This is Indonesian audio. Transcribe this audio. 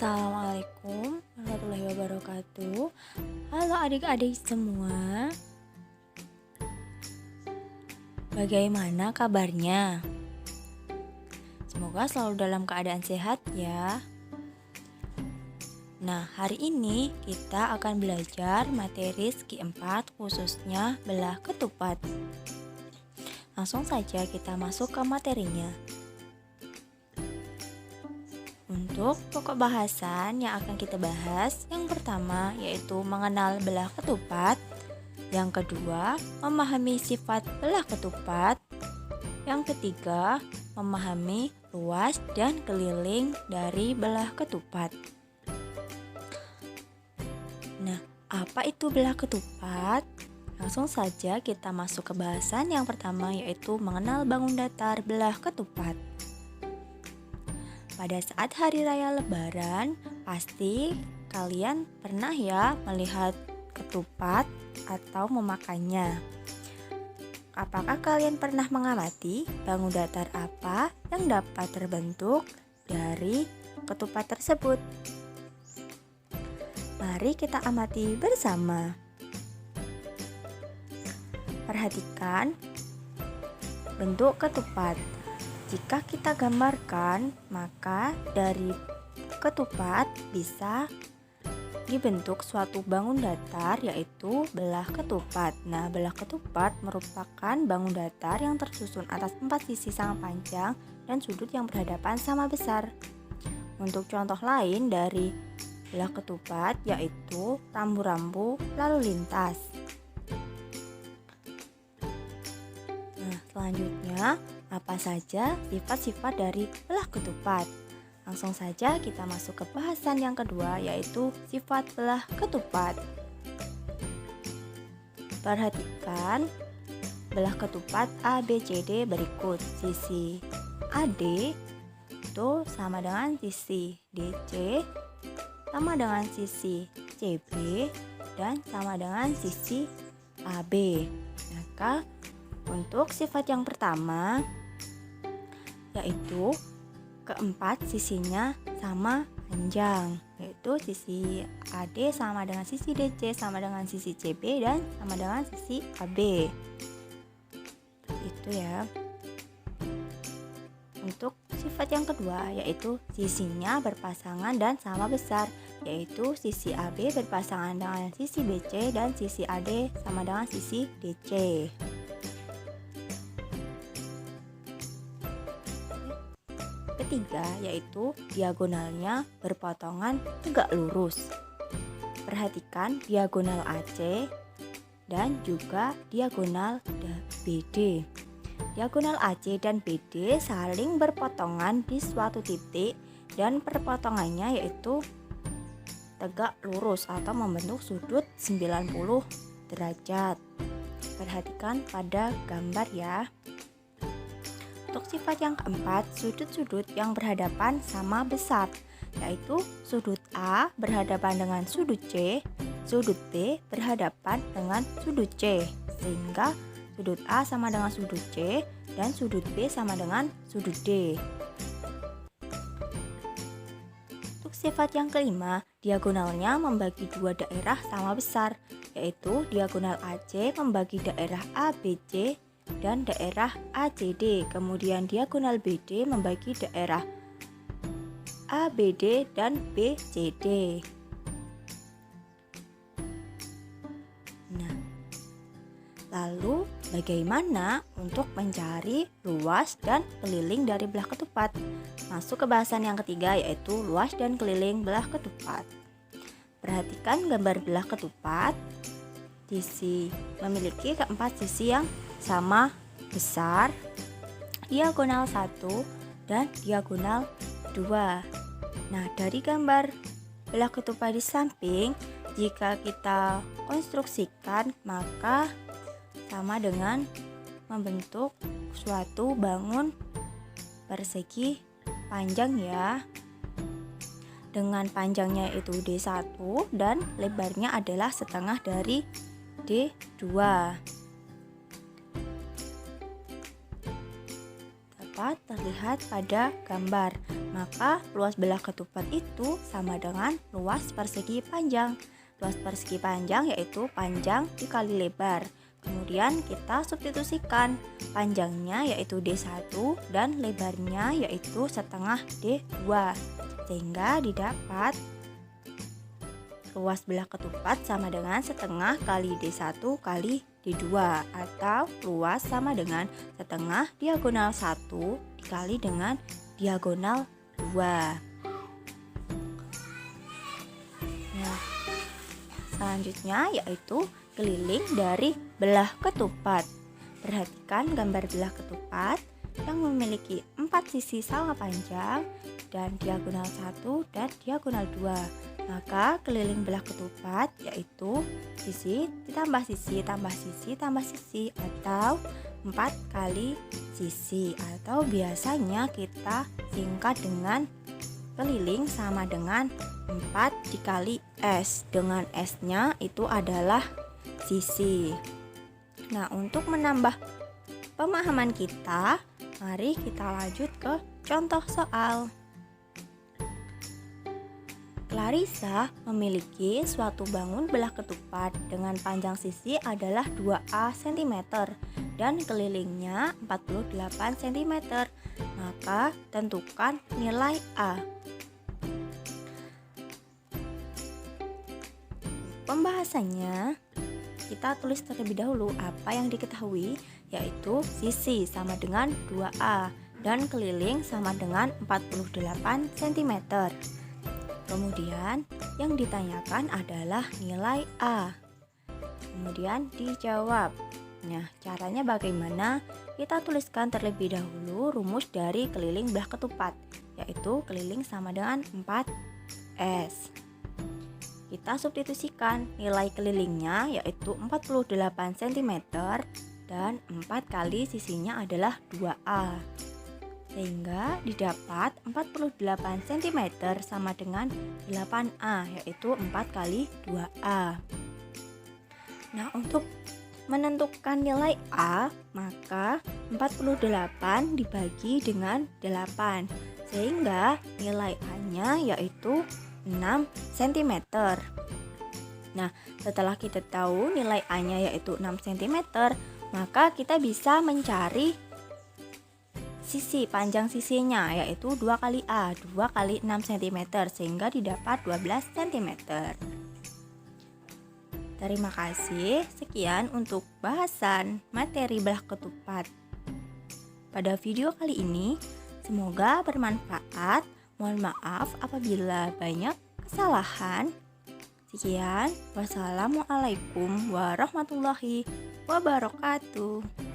Assalamualaikum warahmatullahi wabarakatuh. Halo adik-adik semua, bagaimana kabarnya? Semoga selalu dalam keadaan sehat ya. Nah, hari ini kita akan belajar materi segi 4 khususnya belah ketupat. Langsung saja kita masuk ke materinya. Untuk pokok bahasan yang akan kita bahas, yang pertama yaitu mengenal belah ketupat, yang kedua memahami sifat belah ketupat, yang ketiga memahami luas dan keliling dari belah ketupat. Nah, apa itu belah ketupat? Langsung saja kita masuk ke bahasan yang pertama yaitu mengenal bangun datar belah ketupat. Pada saat hari raya Lebaran, pasti kalian pernah ya melihat ketupat atau memakannya. Apakah kalian pernah mengamati bangun datar apa yang dapat terbentuk dari ketupat tersebut? Mari kita amati bersama. Perhatikan bentuk ketupat. Jika kita gambarkan, maka dari ketupat bisa dibentuk suatu bangun datar yaitu belah ketupat. Nah, belah ketupat merupakan bangun datar yang tersusun atas 4 sisi sama panjang dan sudut yang berhadapan sama besar. Untuk contoh lain dari belah ketupat yaitu rambu-rambu lalu lintas. Nah, selanjutnya apa saja sifat-sifat dari belah ketupat? Langsung saja kita masuk ke bahasan yang kedua yaitu sifat belah ketupat. Perhatikan belah ketupat ABCD berikut. Sisi AD itu sama dengan sisi DC, sama dengan sisi CB, dan sama dengan sisi AB. Maka untuk sifat yang pertama yaitu keempat sisinya sama panjang, yaitu sisi AD sama dengan sisi DC sama dengan sisi CB dan sama dengan sisi AB. Itu ya. Untuk sifat yang kedua yaitu sisinya berpasangan dan sama besar, yaitu sisi AB berpasangan dengan sisi BC dan sisi AD sama dengan sisi DC. Ketiga yaitu diagonalnya berpotongan tegak lurus. Perhatikan diagonal AC dan juga diagonal BD. Diagonal AC dan BD saling berpotongan di suatu titik dan perpotongannya yaitu tegak lurus atau membentuk sudut 90 derajat. Perhatikan pada gambar ya. Untuk sifat yang keempat, sudut-sudut yang berhadapan sama besar, yaitu sudut A berhadapan dengan sudut C, sudut B berhadapan dengan sudut C, sehingga sudut A sama dengan sudut C dan sudut B sama dengan sudut D. Untuk sifat yang kelima, diagonalnya membagi dua daerah sama besar, yaitu diagonal AC membagi daerah ABC dan daerah ACD, kemudian diagonal BD membagi daerah ABD dan BCD. Nah, lalu bagaimana untuk mencari luas dan keliling dari belah ketupat? Masuk ke bahasan yang ketiga yaitu luas dan keliling belah ketupat. Perhatikan gambar belah ketupat. Sisi memiliki keempat sisi yang sama besar, diagonal 1 dan diagonal 2. Nah, dari gambar belah ketupat di samping, jika kita konstruksikan maka sama dengan membentuk suatu bangun persegi panjang ya. Dengan panjangnya itu D1 dan lebarnya adalah setengah dari D2. dapat terlihat pada gambar. Maka luas belah ketupat itu sama dengan luas persegi panjang. Luas persegi panjang yaitu panjang dikali lebar. Kemudian kita substitusikan panjangnya yaitu D1 dan lebarnya yaitu setengah D2. Sehingga didapat luas belah ketupat sama dengan setengah kali D1 kali D2 atau luas sama dengan setengah diagonal 1 dikali dengan diagonal 2. Nah, selanjutnya yaitu keliling dari belah ketupat. Perhatikan gambar belah ketupat yang memiliki 4 sisi sama panjang dan diagonal 1 dan diagonal 2. Maka keliling belah ketupat yaitu sisi ditambah sisi tambah sisi tambah sisi atau 4 kali sisi, atau biasanya kita singkat dengan keliling sama dengan 4 dikali S, dengan S-nya itu adalah sisi. Nah, untuk menambah pemahaman kita, mari kita lanjut ke contoh soal. Clarissa memiliki suatu bangun belah ketupat dengan panjang sisi adalah 2A cm dan kelilingnya 48 cm. Maka tentukan nilai A. Pembahasannya, kita tulis terlebih dahulu apa yang diketahui, yaitu sisi sama dengan 2A dan keliling sama dengan 48 cm. Kemudian yang ditanyakan adalah nilai A. Kemudian dijawab. Nah, caranya bagaimana? Kita tuliskan terlebih dahulu rumus dari keliling belah ketupat, yaitu keliling sama dengan 4S. Kita substitusikan nilai kelilingnya yaitu 48 cm dan 4 kali sisinya adalah 2A. Sehingga didapat 48 cm sama dengan 8A, yaitu 4 kali 2A. Nah, untuk menentukan nilai A, maka 48 dibagi dengan 8, sehingga nilai A-nya yaitu 6 cm. Nah, setelah kita tahu nilai A-nya yaitu 6 cm, maka kita bisa mencari sisi panjang sisinya yaitu 2 kali A, 2 kali 6 cm, sehingga didapat 12 cm. Terima kasih. Sekian untuk bahasan materi belah ketupat pada video kali ini. Semoga bermanfaat. Mohon maaf apabila banyak kesalahan. Sekian, wassalamualaikum warahmatullahi wabarakatuh.